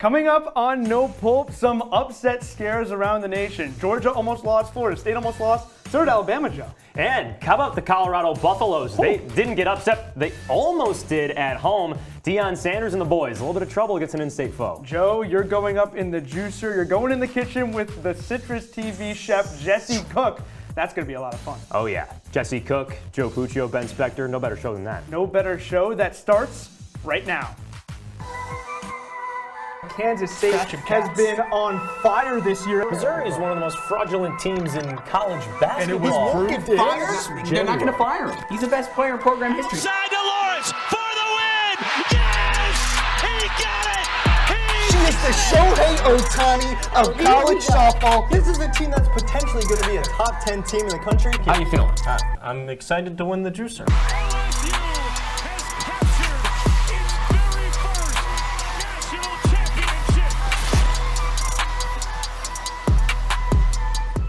Coming up on No Pulp, some upset scares around the nation. Georgia almost lost, Florida State almost lost, so did Alabama, Joe. And how about the Colorado Buffaloes? They didn't get upset. They almost did at home. Deion Sanders and the boys, a little bit of trouble against an in-state foe. Joe, you're going up in the juicer. You're going in the kitchen with the CitrusTV chef, Jesse Cook. That's going to be a lot of fun. Oh, yeah. Jesse Cook, Joe Puccio, Ben Spector. No better show than that. No better show. That starts right now. Kansas State has been on fire this year. Missouri is one of the most fraudulent teams in college basketball. And it was proved They're not going to fire him. He's the best player in program history. Side to Lawrence for the win! Yes! He got it! She is the Shohei Ohtani of college softball. This is a team that's potentially going to be a top 10 team in the country. How you feeling? I'm excited to win the juicer. LSU has captured its very first national championship.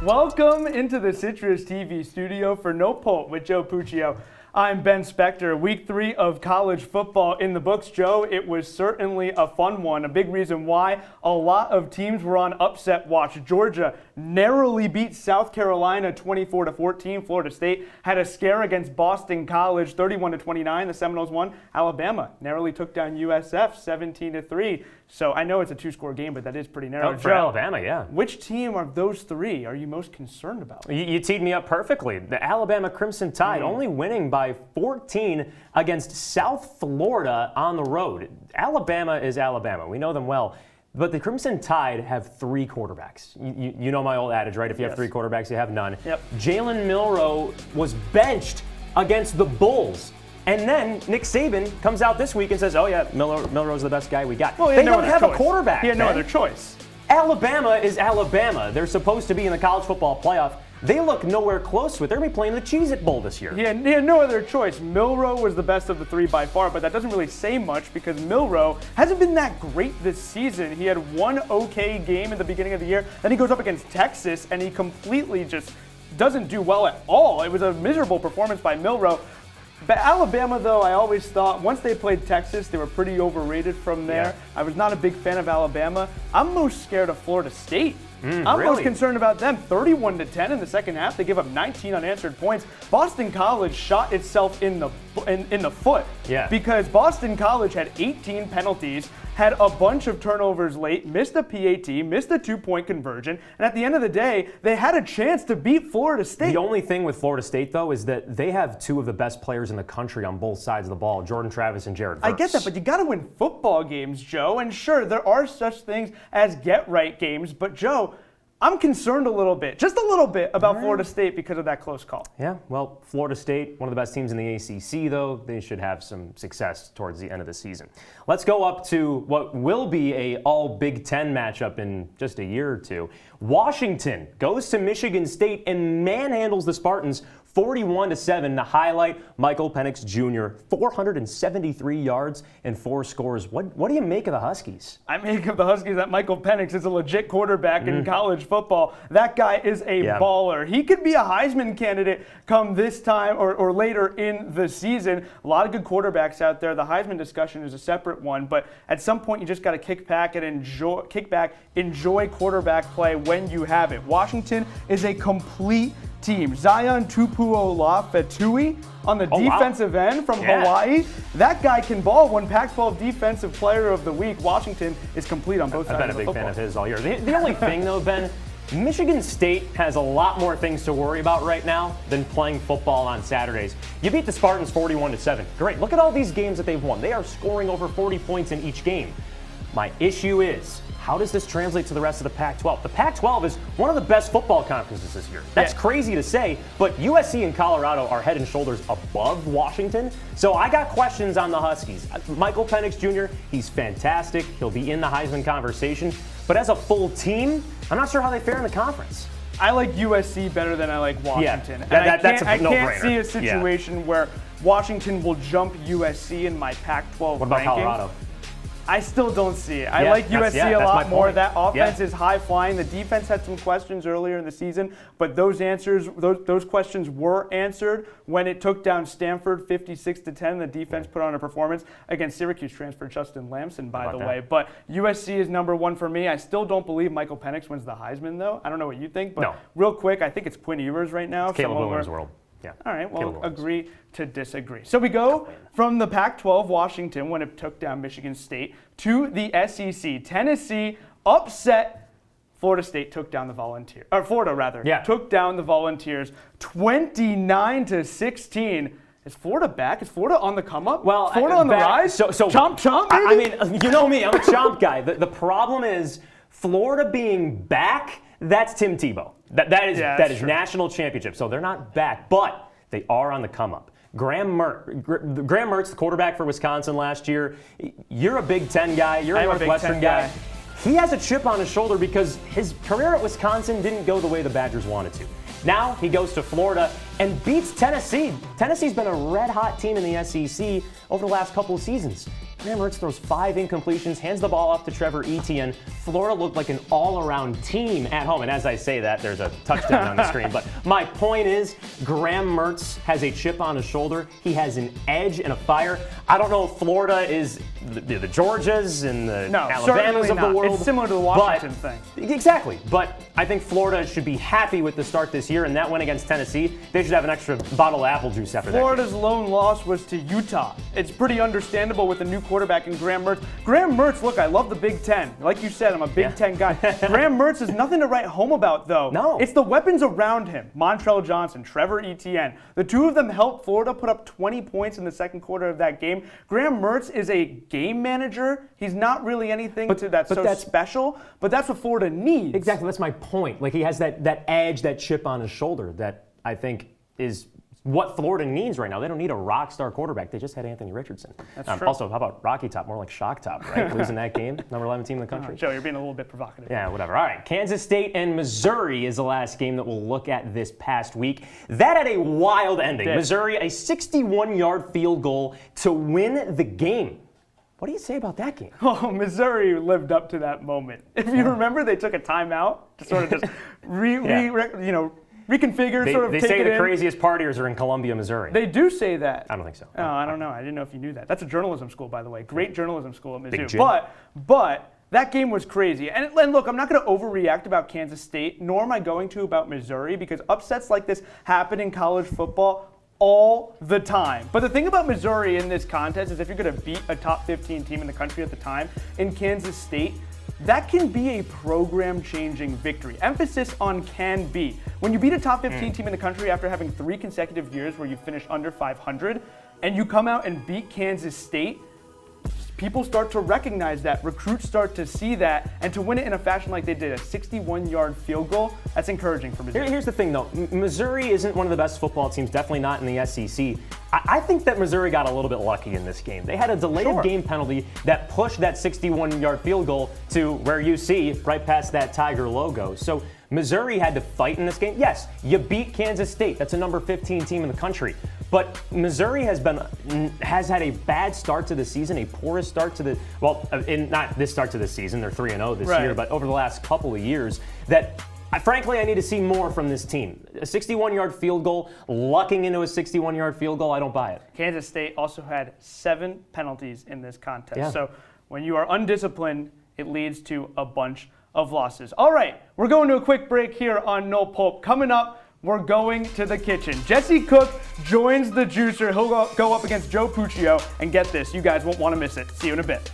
Welcome into the CitrusTV studio for No Pulp with Joe Puccio. I'm Ben Spector. Week 3 of college football in the books. Joe, it was certainly a fun one. A big reason why a lot of teams were on upset watch. Georgia narrowly beat South Carolina 24-14. Florida State had a scare against Boston College 31-29. The Seminoles won. Alabama narrowly took down USF 17-3. So I know it's a two-score game, but that is pretty narrow. For Joe, Alabama, yeah. which team of those three are you most concerned about? You teed me up perfectly. The Alabama Crimson Tide only winning by 14 against South Florida on the road. Alabama is Alabama. We know them well. But the Crimson Tide have 3 quarterbacks. You know my old adage, right? If you have 3 quarterbacks, you have none. Yep. Jalen Milroe was benched against the Bulls. And then Nick Saban comes out this week and says, oh, yeah, Milroe's the best guy we got. Well, they don't have a quarterback. He had no man. other choice. Alabama is Alabama. They're supposed to be in the college football playoff. They look nowhere close to it. They're going to be playing the Cheez-It Bowl this year. He had no other choice. Milroe was the best of the 3 by far, but that doesn't really say much because Milroe hasn't been that great this season. He had one okay game at the beginning of the year. Then he goes up against Texas, and he completely just doesn't do well at all. It was a miserable performance by Milroe. But Alabama, though, I always thought once they played Texas, they were pretty overrated from there. Yeah. I was not a big fan of Alabama. I'm most scared of Florida State. I'm really? most concerned about them. 31-10 in the second half. They give up 19 unanswered points. Boston College shot itself in the foot. Yeah. Because Boston College had 18 penalties, had a bunch of turnovers late, missed a PAT, missed a 2-point conversion, and at the end of the day, they had a chance to beat Florida State. The only thing with Florida State, though, is that they have 2 of the best players in the country on both sides of the ball, Jordan Travis and Jared Verse. I get that, but you got to win football games, Joe. And sure, there are such things as get-right games, but Joe, I'm concerned a little bit, just a little bit, about Florida State because of that close call. Yeah, well, Florida State, one of the best teams in the ACC, though. They should have some success towards the end of the season. Let's go up to what will be a all-Big Ten matchup in just a year or two. Washington goes to Michigan State and manhandles the Spartans 41-7. The highlight, Michael Penix Jr., 473 yards and 4 scores. What do you make of the Huskies? I make of the Huskies that Michael Penix is a legit quarterback in college football. That guy is a baller. He could be a Heisman candidate come this time or later in the season. A lot of good quarterbacks out there. The Heisman discussion is a separate one, but at some point you just got to kick back, enjoy quarterback play when you have it. Washington is a complete team. Zion Tupuola-Fetui on the defensive end from Hawaii. That guy can ball. One Pac-12 Defensive Player of the Week. Washington is complete on both sides of the football. I've been a big fan of his all year. The only thing, though, Ben, Michigan State has a lot more things to worry about right now than playing football on Saturdays. You beat the Spartans 41-7. Great. Look at all these games that they've won. They are scoring over 40 points in each game. My issue is, how does this translate to the rest of the Pac-12? The Pac-12 is one of the best football conferences this year. That's crazy to say, but USC and Colorado are head and shoulders above Washington. So I got questions on the Huskies. Michael Penix Jr., he's fantastic. He'll be in the Heisman conversation. But as a full team, I'm not sure how they fare in the conference. I like USC better than I like Washington. Yeah, that's a I no-brainer. can't see a situation where Washington will jump USC in my Pac-12 What about rankings. Colorado? I still don't see it. I Yeah, like that's- USC yeah, a that's lot my more. point. That offense Yeah. is high flying. The defense had some questions earlier in the season, but those answers, those questions were answered when it took down Stanford 56-10. The defense put on a performance against Syracuse transfer Justin Lamson, by the way. But USC is number one for me. I still don't believe Michael Penix wins the Heisman, though. I don't know what you think, but real quick, I think it's Quinn Ewers right now. It's Caleb Williams' world. Yeah. All right, well, agree to disagree. So we go from the Pac-12, Washington, when it took down Michigan State, to the SEC. Tennessee upset Florida State, took down the Volunteers. Or Florida, rather. Yeah. Took down the Volunteers 29-16. Is Florida back? Is Florida on the come up? Well, Florida on the rise? So chomp, chomp, baby? I mean, you know me, I'm a chomp guy. The problem is Florida being back, that's Tim Tebow. That is true. national championship. So they're not back, but they are on the come up. Graham Mertz, the quarterback for Wisconsin last year. You're a Big Ten guy. You're a Northwestern guy. He has a chip on his shoulder because his career at Wisconsin didn't go the way the Badgers wanted to. Now he goes to Florida and beats Tennessee. Tennessee's been a red-hot team in the SEC over the last couple of seasons. Graham Mertz throws 5 incompletions, hands the ball off to Trevor Etienne. Florida looked like an all-around team at home. And as I say that, there's a touchdown on the screen. But my point is, Graham Mertz has a chip on his shoulder. He has an edge and a fire. I don't know if Florida is the Georgias and the Alabamas of the world. It's similar to the Washington thing. Exactly. But I think Florida should be happy with the start this year. And that win against Tennessee, they should have an extra bottle of apple juice after that. Florida's lone loss was to Utah. It's pretty understandable with a new quarterback in Graham Mertz. Graham Mertz, look, I love the Big Ten. Like you said, I'm a Big Ten guy. Graham Mertz is nothing to write home about, though. No. It's the weapons around him. Montrell Johnson, Trevor Etienne. The two of them helped Florida put up 20 points in the second quarter of that game. Graham Mertz is a game manager. He's not really anything that's special, but that's what Florida needs. Exactly, that's my point. Like, he has that edge, that chip on his shoulder that I think is what Florida needs right now. They don't need a rock star quarterback. They just had Anthony Richardson. That's true. Also, how about Rocky Top? More like Shock Top, right? Losing that game, number 11 team in the country. Joe, you're being a little bit provocative. Yeah, whatever. All right, Kansas State and Missouri is the last game that we'll look at this past week. That had a wild ending. Missouri, a 61-yard field goal to win the game. What do you say about that game? Oh, Missouri lived up to that moment. If you remember, they took a timeout to sort of just reconfigure, sort of they take say it the in. craziest partiers are in Columbia, Missouri. They do say that. I don't think so. Oh, I don't know. I didn't know if you knew that. That's a journalism school, by the way. Great journalism school at Mizzou. Jim. But that game was crazy. And look, I'm not going to overreact about Kansas State, nor am I going to about Missouri, because upsets like this happen in college football all the time. But the thing about Missouri in this contest is if you're going to beat a top 15 team in the country at the time in Kansas State, that can be a program-changing victory. Emphasis on can be. When you beat a top 15 team in the country after having 3 consecutive years where you finish under 500, and you come out and beat Kansas State, people start to recognize that, recruits start to see that, and to win it in a fashion like they did, a 61-yard field goal, that's encouraging for Missouri. Here's the thing, though. Missouri isn't one of the best football teams, definitely not in the SEC. I think that Missouri got a little bit lucky in this game. They had a delayed game penalty that pushed that 61-yard field goal to where you see right past that Tiger logo. So Missouri had to fight in this game. Yes, you beat Kansas State. That's a number 15 team in the country. But Missouri has had a bad start to the season, a poorest start to the, not this start to the season, they're 3-0 this year, but over the last couple of years, that frankly, I need to see more from this team. A 61-yard field goal, lucking into a 61-yard field goal, I don't buy it. Kansas State also had 7 penalties in this contest. Yeah. So when you are undisciplined, it leads to a bunch of losses. All right, we're going to a quick break here on No Pulp. Coming up, we're going to the kitchen. Jesse Cook joins the juicer. He'll go up against Joe Puccio. And get this, you guys won't want to miss it. See you in a bit.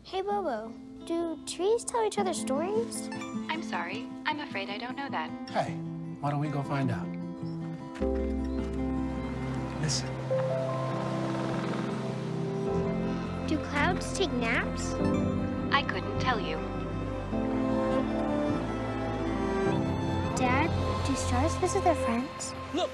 Hey Bobo, do trees tell each other stories? I'm sorry. I'm afraid I don't know that. Hey, Why don't we go find out? Listen. Do clouds take naps? I couldn't tell you. Dad, do stars visit their friends? Look.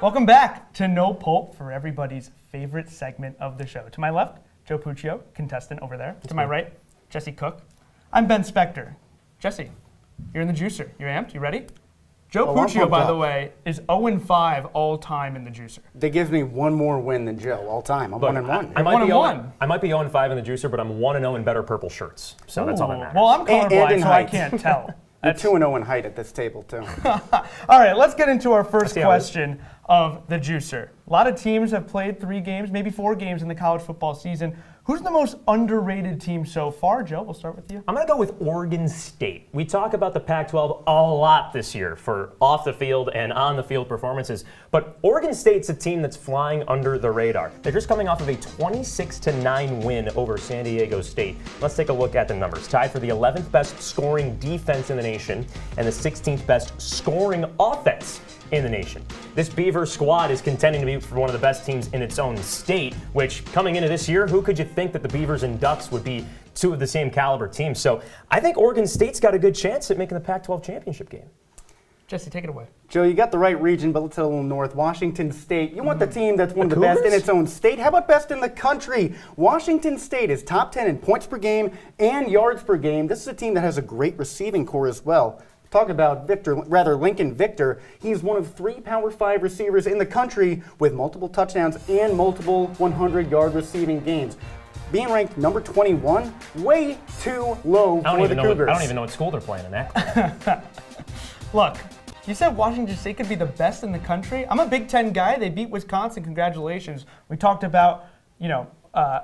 Welcome back to No Pulp for everybody's favorite segment of the show. To my left, Joe Puccio, contestant over there. To my right, Jesse Cook. I'm Ben Spector. Jesse, you're in the juicer. You amped? You ready? Joe Puccio, by the way, is 0-5 all time in the juicer. That gives me one more win than Joe all time. I'm 1-1. I might be 0-5 in the juicer, but I'm 1-0 in better purple shirts. So that's all that matters. Well, I'm colorblind, and so I can't tell. You're 2-0 in height at this table, too. All right, let's get into our first question of the juicer. A lot of teams have played 3 games, maybe 4 games in the college football season. Who's the most underrated team so far? Joe, we'll start with you. I'm going to go with Oregon State. We talk about the Pac-12 a lot this year for off the field and on the field performances, but Oregon State's a team that's flying under the radar. They're just coming off of a 26-9 win over San Diego State. Let's take a look at the numbers. Tied for the 11th best scoring defense in the nation and the 16th best scoring offense in the nation. This Beaver squad is contending to be for one of the best teams in its own state, which coming into this year, who could you think that the Beavers and Ducks would be 2 of the same caliber teams? So I think Oregon State's got a good chance at making the Pac-12 championship game. Jesse, take it away. Joe, you got the right region, but let's head a little north. Washington State. You want the team that's one of the best in its own state. How about best in the country? Washington State is top 10 in points per game and yards per game. This is a team that has a great receiving core as well. Talk about Lincoln Victor. He's one of 3 Power 5 receivers in the country with multiple touchdowns and multiple 100-yard receiving games. Being ranked number 21, way too low for the Cougars. I don't even know what school they're playing in that. Look, you said Washington State could be the best in the country. I'm a Big Ten guy. They beat Wisconsin. Congratulations. We talked about,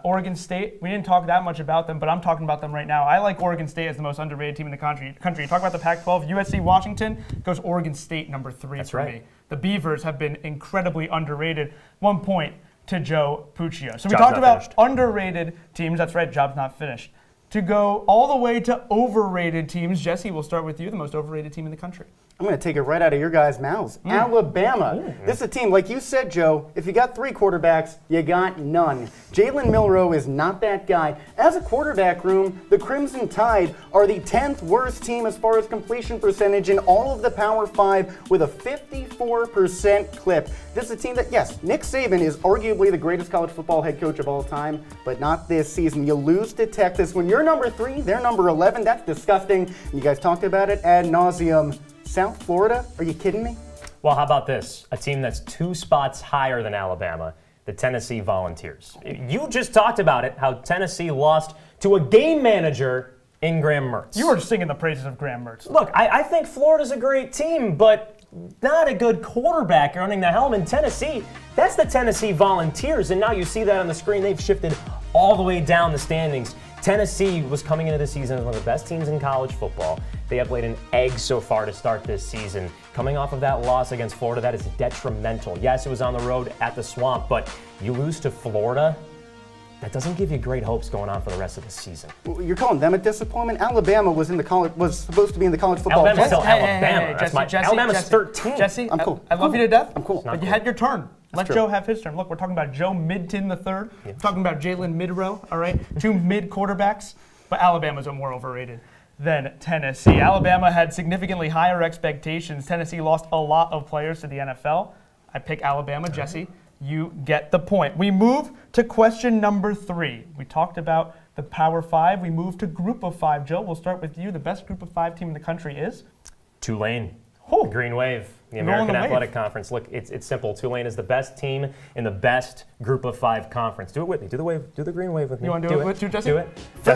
Oregon State. We didn't talk that much about them, but I'm talking about them right now. I like Oregon State as the most underrated team in the country. You talk about the Pac-12, USC, Washington, goes Oregon State number 3 for me. The Beavers have been incredibly underrated. 1 point to Joe Puccio. So we talked about underrated teams. That's right, job's not finished. To go all the way to overrated teams, Jesse, we'll start with you, the most overrated team in the country. I'm going to take it right out of your guys' mouths. Alabama. This is a team, like you said, Joe, if you got 3 quarterbacks, you got none. Jalen Milroe is not that guy. As a quarterback room, the Crimson Tide are the 10th worst team as far as completion percentage in all of the Power 5 with a 54% clip. This is a team that, yes, Nick Saban is arguably the greatest college football head coach of all time, but not this season. You lose to Texas. When you're number 3, they're number 11. That's disgusting. You guys talked about it ad nauseum. South Florida? Are you kidding me? Well, how about this? A team that's 2 spots higher than Alabama, the Tennessee Volunteers. You just talked about it, how Tennessee lost to a game manager in Graham Mertz. You were singing the praises of Graham Mertz. Look, I think Florida's a great team, but not a good quarterback running the helm in Tennessee. That's the Tennessee Volunteers, and now you see that on the screen. They've shifted all the way down the standings. Tennessee was coming into the season as one of the best teams in college football. They have laid an egg so far to start this season. Coming off of that loss against Florida, that is detrimental. Yes, it was on the road at the Swamp, but you lose to Florida, that doesn't give you great hopes going on for the rest of the season. You're calling them a disappointment? Alabama was supposed to be in the college football. Alabama's still Alabama. Alabama's 13. Jesse, I'm cool. I love you to death. I'm cool. But you had your turn. Let Joe have his turn. Look, we're talking about Joe Midton III. We're talking about Jalen Midrow, all right? 2 mid quarterbacks, but Alabama's more overrated than Tennessee. Alabama had significantly higher expectations. Tennessee lost a lot of players to the NFL. I pick Alabama. Jesse, you get the point. We move to question number 3. We talked about the Power 5. We move to Group of 5. Joe, we'll start with you. The best Group of 5 team in the country is? Tulane. The Green Wave. The American Athletic Conference. Look, it's simple. Tulane is the best team in the best Group of 5 conference. Do it with me. Do the wave. Do the Green Wave with me. You want to do it with you, Jesse? Do it. For the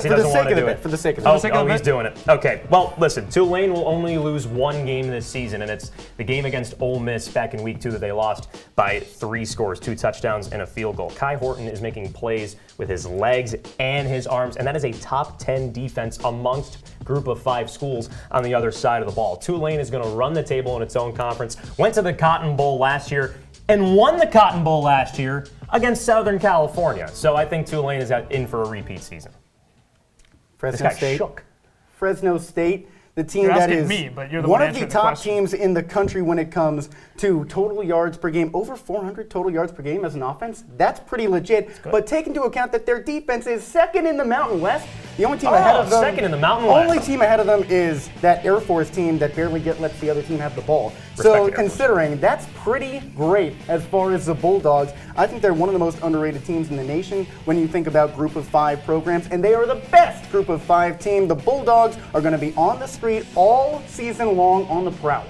sake of it. Oh, he's doing it. Okay. Well, listen. Tulane will only lose 1 game this season, and it's the game against Ole Miss back in week 2 that they lost by 3 scores, 2 touchdowns and a field goal. Kai Horton is making plays with his legs and his arms, and that is a top 10 defense amongst Group of 5 schools on the other side of the ball. Tulane is going to run the table in its own conference. Went to the Cotton Bowl last year. and won the Cotton Bowl last year against Southern California. So I think Tulane is in for a repeat season. Fresno This guy State. shook. Fresno State, the team You're that asking is me, but you're the one one of the answering the top question. teams in the country when it comes to total yards per game. Over 400 total yards per game as an offense. That's pretty legit. But take into account that their defense is second in the Mountain West. The only team ahead of them. Second in the Mountain West. Only team ahead of them is that Air Force team that barely lets the other team have the ball. Respect So Air Force. considering that's pretty great as far as the Bulldogs, I think they're one of the most underrated teams in the nation when you think about Group of 5 programs, and they are the best Group of 5 team. The Bulldogs are going to be on the street all season long on the prowl.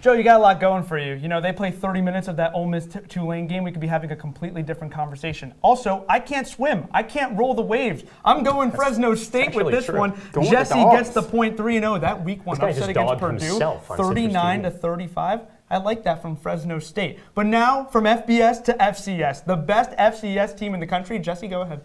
Joe, you got a lot going for you. You know, they play 30 minutes of that Ole Miss Tulane game. We could be having a completely different conversation. Also, I can't swim. I can't roll the waves. I'm going Fresno State with actually this true. one. Going with the Jesse dogs. gets the point 3-0. That week one This guy upset just against dogged Purdue, himself on 39 to 35. I like that from Fresno State. But now from FBS to FCS, the best FCS team in the country. Jesse, go ahead.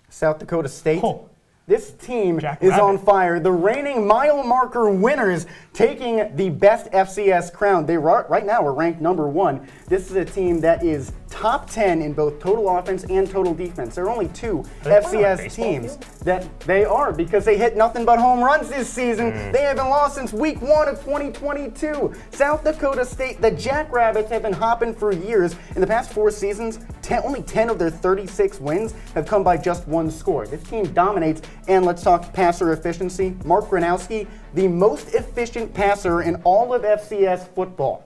South Dakota State. Oh. This team Jack is Rabbit. on fire. The reigning mile marker winners taking the best FCS crown. They right now are ranked #1. This is a team that is top 10 in both total offense and total defense. There are only 2 they playing on a FCS baseball teams field? that they are because they hit nothing but home runs this season. They haven't lost since week 1 of 2022. South Dakota State, the Jackrabbits have been hopping for years. In the past 4 seasons, only 10 of their 36 wins have come by just 1 score. This team dominates, and let's talk passer efficiency. Mark Gronowski, the most efficient passer in all of FCS football.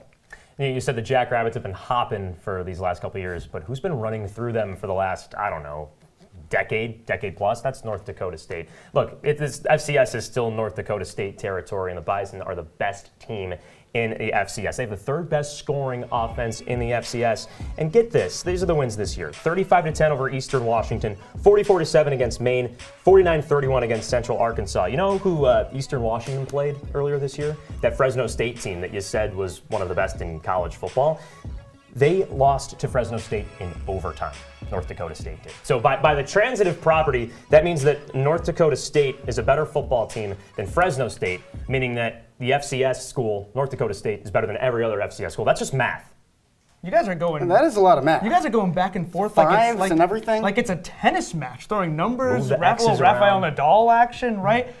You said the Jackrabbits have been hopping for these last couple of years, but who's been running through them for the last, I don't know, decade plus? That's North Dakota State. Look, FCS is still North Dakota State territory, and the Bison are the best team in the FCS. They have the 3rd best scoring offense in the FCS. And get this, these are the wins this year. 35-10 over Eastern Washington, 44-7 against Maine, 49-31 against Central Arkansas. You know who Eastern Washington played earlier this year? That Fresno State team that you said was one of the best in college football. They lost to Fresno State in overtime. North Dakota State did. So by the transitive property, that means that North Dakota State is a better football team than Fresno State, meaning that the FCS school, North Dakota State, is better than every other FCS school. That's just math. You guys are going. And that is a lot of math. You guys are going back and forth Fives like and everything? Like it's a tennis match, throwing numbers, Move the X's Rafael around. Nadal action, right?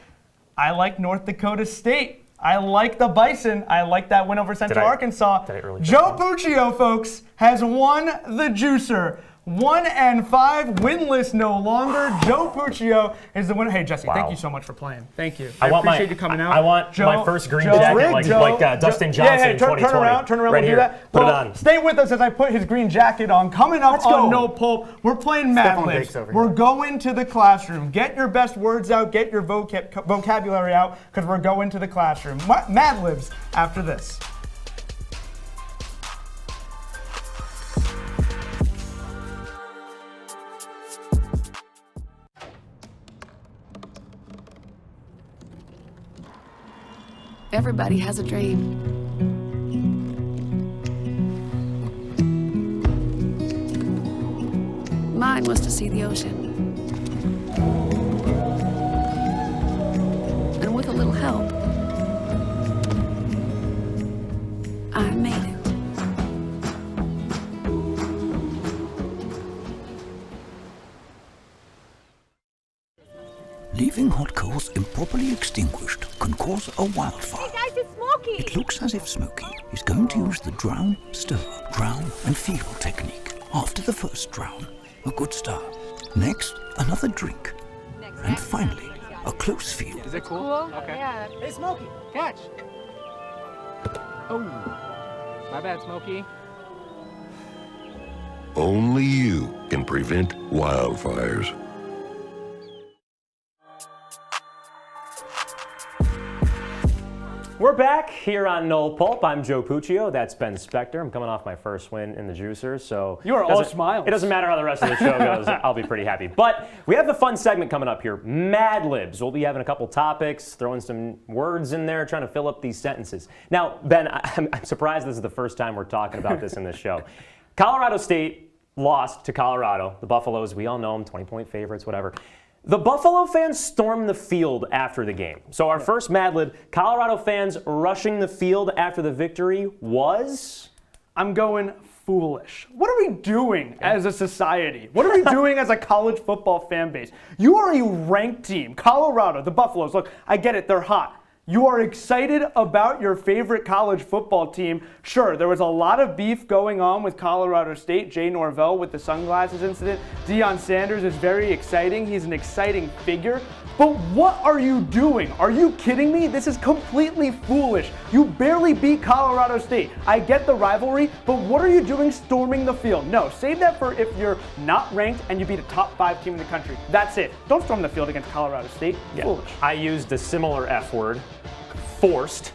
I like North Dakota State. I like the Bison. I like that win over Central Arkansas. did I really Joe Puccio, folks, has won the juicer. 1-5, winless no longer. Joe Puccio is the winner. Hey, Jesse, thank you so much for playing. Thank you. I appreciate you coming out. I want Joe, my first green Joe, jacket, Joe, like Dustin Johnson in 2020. Turn around, right we'll here. do that. Put Well, it on. Stay with us as I put his green jacket on. Coming up Let's on go. No Pulp, we're playing Mad Stefan Libs. Diggs over We're here. going to the classroom. Get your best words out, get your vocabulary out, because we're going to the classroom. Mad Libs after this. Everybody has a dream. Mine was to see the ocean. And with a little help, I made it. Leaving hot coals improperly extinguished can cause a wildfire. Hey guys, it's Smokey! It looks as if Smokey is going to use the drown, stir, drown and feel technique. After the first drown, a good start. Next, another drink. And finally, a close feel. Is it cool? Okay. Yeah. Hey, Smokey, catch. Oh, my bad, Smokey. Only you can prevent wildfires. We're back here on No Pulp. I'm Joe Puccio. That's Ben Spector. I'm coming off my first win in the juicer, so You are all smiles. It doesn't matter how the rest of the show goes. I'll be pretty happy. But we have the fun segment coming up here, Mad Libs. We'll be having a couple topics, throwing some words in there, trying to fill up these sentences. Now, Ben, I'm surprised this is the first time we're talking about this in this show. Colorado State lost to Colorado. The Buffaloes, we all know them, 20-point favorites, whatever. The Buffalo fans stormed the field after the game. So our first Mad Lib, Colorado fans rushing the field after the victory was? I'm going foolish. What are we doing as a society? What are we doing as a college football fan base? You are a ranked team. Colorado, the Buffaloes. Look, I get it. They're hot. You are excited about your favorite college football team. Sure, there was a lot of beef going on with Colorado State. Jay Norvell with the sunglasses incident. Deion Sanders is very exciting. He's an exciting figure. But what are you doing? Are you kidding me? This is completely foolish. You barely beat Colorado State. I get the rivalry, but what are you doing storming the field? No, save that for if you're not ranked and you beat a top 5 team in the country. That's it. Don't storm the field against Colorado State. Yeah. Foolish. I used a similar F word. Forced.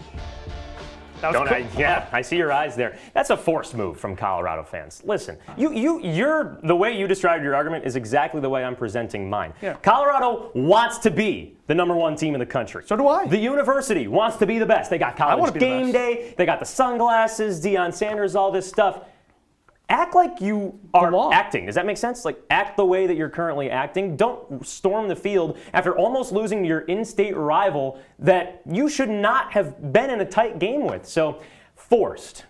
I see your eyes there. That's a forced move from Colorado fans. Listen, you're the way you described your argument is exactly the way I'm presenting mine. Yeah. Colorado wants to be the #1 team in the country. So do I. The university wants to be the best. They got college game day. They got the sunglasses, Deion Sanders, all this stuff. Act like you are acting. Does that make sense? Like, act the way that you're currently acting. Don't storm the field after almost losing to your in-state rival that you should not have been in a tight game with. So, forced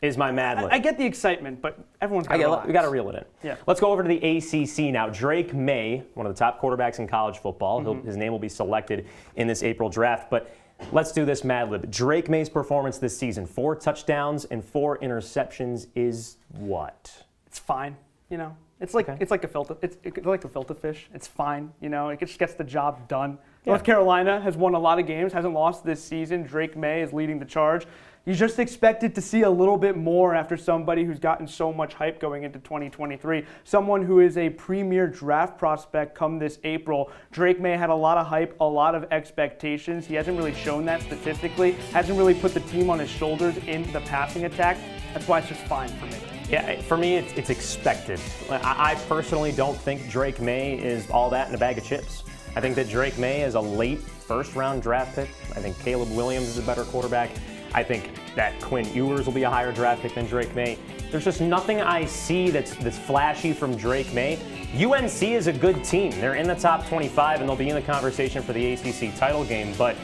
is my Mad Lib. I get the excitement, but everyone's got to relax. We got to reel it in. Yeah. Let's go over to the ACC now. Drake May, one of the top quarterbacks in college football. His name will be selected in this April draft, but let's do this Mad Lib. Drake May's performance this season, 4 touchdowns and 4 interceptions is what? It's fine, you know. It's like a filter fish. It's fine, you know. It just gets the job done. Yeah. North Carolina has won a lot of games, hasn't lost this season. Drake May is leading the charge. You just expected to see a little bit more after somebody who's gotten so much hype going into 2023. Someone who is a premier draft prospect come this April. Drake May had a lot of hype, a lot of expectations. He hasn't really shown that statistically, hasn't really put the team on his shoulders in the passing attack. That's why it's just fine for me. Yeah, for me, it's expected. I personally don't think Drake May is all that in a bag of chips. I think that Drake May is a late first-round draft pick. I think Caleb Williams is a better quarterback. I think that Quinn Ewers will be a higher draft pick than Drake May. There's just nothing I see that's flashy from Drake May. UNC is a good team. They're in the top 25, and they'll be in the conversation for the ACC title game, but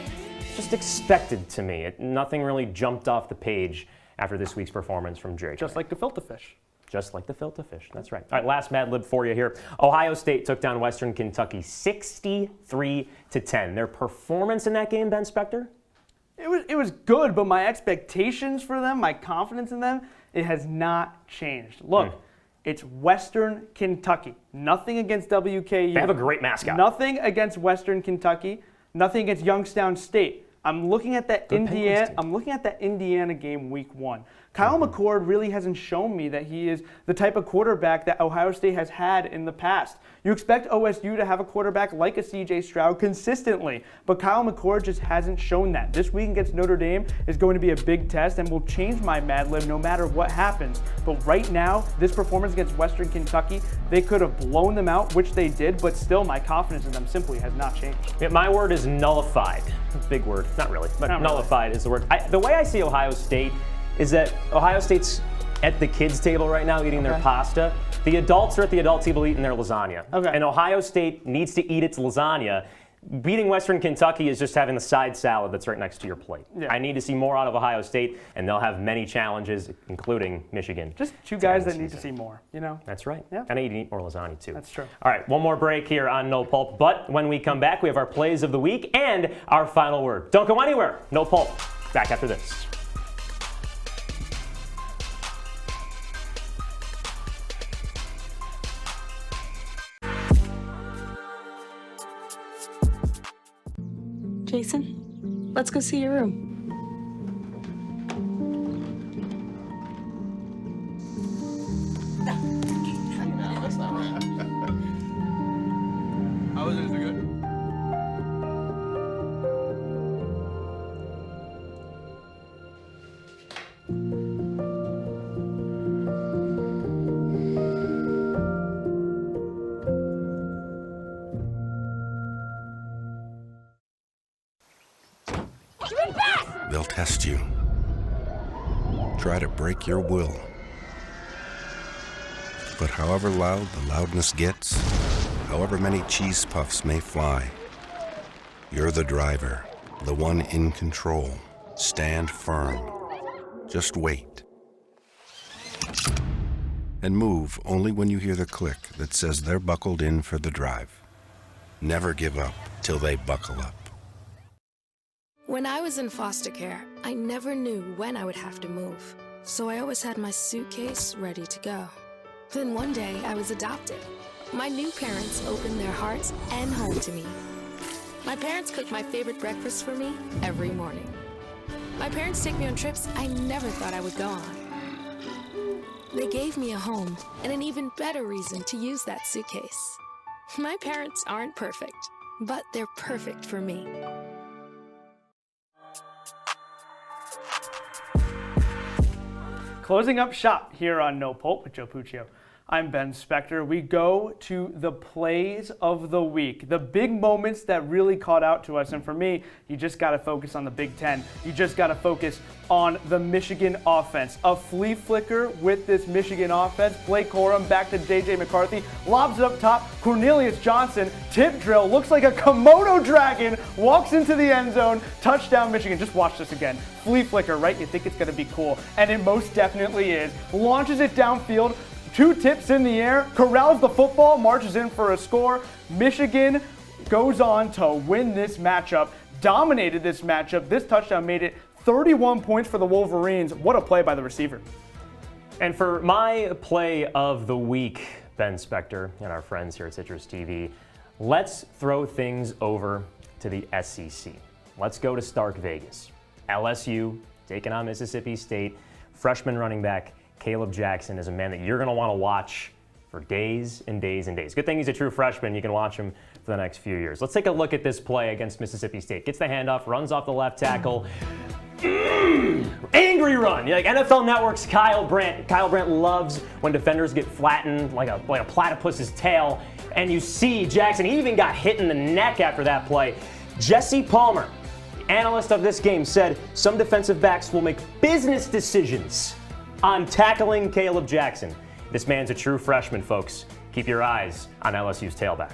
just expected to me. Nothing really jumped off the page after this week's performance from Drake Just May. like the filter fish. Just like the filter fish. That's right. All right, last Mad Lib for you here. Ohio State took down Western Kentucky 63-10. Their performance in that game, Ben Spector? It was good, but my expectations for them, my confidence in them, it has not changed. Look, it's Western Kentucky. Nothing against WKU. They have a great mascot. Nothing against Western Kentucky. Nothing against Youngstown State. I'm looking at that Indiana game week 1. Kyle McCord really hasn't shown me that he is the type of quarterback that Ohio State has had in the past. You expect OSU to have a quarterback like a CJ Stroud consistently, but Kyle McCord just hasn't shown that. This week against Notre Dame is going to be a big test and will change my Mad Lib no matter what happens. But right now, this performance against Western Kentucky, they could have blown them out, which they did, but still my confidence in them simply has not changed. Yeah, my word is nullified. Big word. Not really, but not nullified really. Is the word. The way I see Ohio State is that Ohio State's at the kids' table right now eating their pasta. The adults are at the adult table eating their lasagna. Okay. And Ohio State needs to eat its lasagna. Beating Western Kentucky is just having the side salad that's right next to your plate. Yeah. I need to see more out of Ohio State, and they'll have many challenges, including Michigan. Just two guys that need to see more, you know? That's right. Yeah. And I need to eat more lasagna, too. That's true. All right, one more break here on No Pulp, but when we come back, we have our plays of the week and our final word. Don't go anywhere. No Pulp. Back after this. Jason, let's go see your room. That's not right. How was it? Is it good? They'll test you. Try to break your will. But however loud the loudness gets, however many cheese puffs may fly, you're the driver, the one in control. Stand firm. Just wait. and move only when you hear the click that says they're buckled in for the drive. Never give up till they buckle up. When I was in foster care, I never knew when I would have to move, so I always had my suitcase ready to go. Then one day, I was adopted. My new parents opened their hearts and home to me. My parents cook my favorite breakfast for me every morning. My parents take me on trips I never thought I would go on. They gave me a home and an even better reason to use that suitcase. My parents aren't perfect, but they're perfect for me. Closing up shop here on No Pulp with Joe Puccio. I'm Ben Spector. We go to the plays of the week, the big moments that really caught out to us. And for me, you just got to focus on the Big Ten. You just got to focus on the Michigan offense. A flea flicker with this Michigan offense. Blake Corum back to J.J. McCarthy. Lobs it up top. Cornelius Johnson. Tip drill. Looks like a Komodo dragon. Walks into the end zone. Touchdown Michigan. Just watch this again. Flea flicker, right? You think it's going to be cool. And it most definitely is. Launches it downfield. 2 tips in the air, corrals the football, marches in for a score. Michigan goes on to win this matchup, dominated this matchup. This touchdown made it 31 points for the Wolverines. What a play by the receiver. And for my play of the week, Ben Spector and our friends here at CitrusTV, let's throw things over to the SEC. Let's go to Stark Vegas. LSU taking on Mississippi State. Freshman running back Caleb Jackson is a man that you're going to want to watch for days and days and days. Good thing he's a true freshman. You can watch him for the next few years. Let's take a look at this play against Mississippi State. Gets the handoff, runs off the left tackle. Angry run. Like NFL Network's Kyle Brandt. Kyle Brandt loves when defenders get flattened like a platypus's tail. And you see Jackson, he even got hit in the neck after that play. Jesse Palmer, the analyst of this game, said some defensive backs will make business decisions on tackling Caleb Jackson. This man's a true freshman, folks. Keep your eyes on LSU's tailback.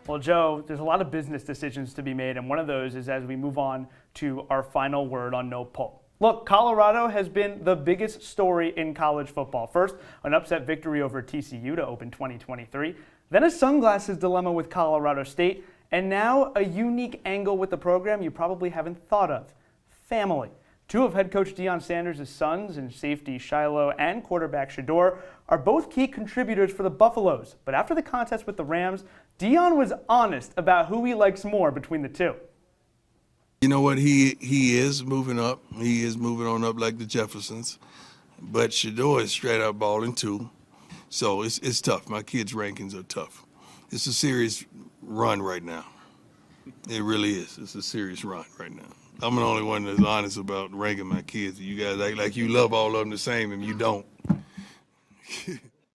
Well, Joe, there's a lot of business decisions to be made, and one of those is as we move on to our final word on No Pulp. Look, Colorado has been the biggest story in college football. First, an upset victory over TCU to open 2023, then a sunglasses dilemma with Colorado State, and now a unique angle with the program you probably haven't thought of: family. 2 of head coach Deion Sanders' sons, and safety Shiloh and quarterback Shador, are both key contributors for the Buffaloes. But after the contest with the Rams, Deion was honest about who he likes more between the 2. You know what? He is moving up. He is moving on up like the Jeffersons. But Shador is straight out balling too. So it's tough. My kids' rankings are tough. It's a serious run right now. It really is. It's a serious run right now. I'm the only one that's honest about ranking my kids. You guys act like you love all of them the same, and you don't.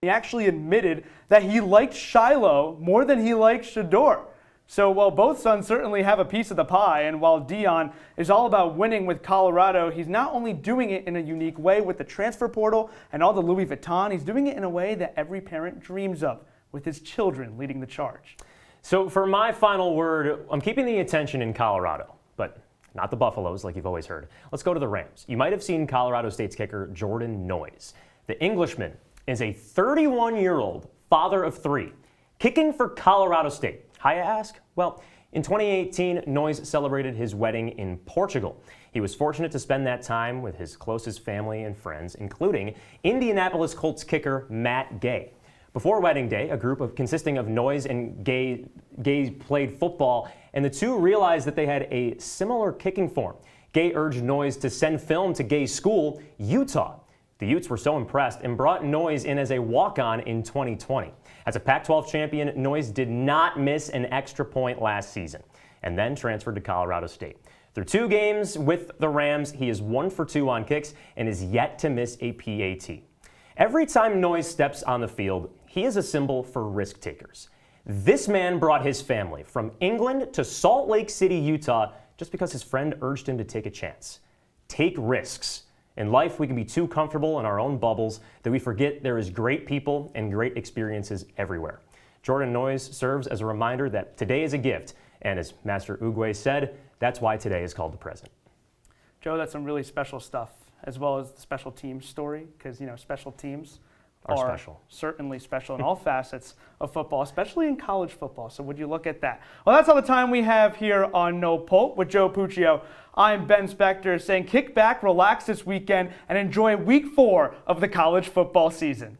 He actually admitted that he liked Shiloh more than he liked Shador. So while both sons certainly have a piece of the pie, and while Deion is all about winning with Colorado, he's not only doing it in a unique way with the transfer portal and all the Louis Vuitton, he's doing it in a way that every parent dreams of, with his children leading the charge. So for my final word, I'm keeping the attention in Colorado, but not the Buffaloes like you've always heard. Let's go to the Rams. You might have seen Colorado State's kicker Jordan Noyes. The Englishman is a 31-year-old father of 3, kicking for Colorado State. How you ask? Well, in 2018, Noyes celebrated his wedding in Portugal. He was fortunate to spend that time with his closest family and friends, including Indianapolis Colts kicker Matt Gay. Before wedding day, a group consisting of Noyes and Gay played football, and the 2 realized that they had a similar kicking form. Gay urged Noyes to send film to Gay's school, Utah. The Utes were so impressed and brought Noyes in as a walk-on in 2020. As a Pac-12 champion, Noyes did not miss an extra point last season, and then transferred to Colorado State. Through 2 games with the Rams, he is 1 for 2 on kicks and is yet to miss a PAT. Every time Noyes steps on the field, he is a symbol for risk takers. This man brought his family from England to Salt Lake City, Utah, just because his friend urged him to take a chance. Take risks. In life, we can be too comfortable in our own bubbles that we forget there is great people and great experiences everywhere. Jordan Noyes serves as a reminder that today is a gift, and as Master Uguay said, that's why today is called the present. Joe, that's some really special stuff, as well as the special teams story, because, special teams are special. Certainly special in all facets of football, especially in college football. So would you look at that? Well, that's all the time we have here on No Pulp with Joe Puccio. I'm Ben Spector saying kick back, relax this weekend, and enjoy week 4 of the college football season.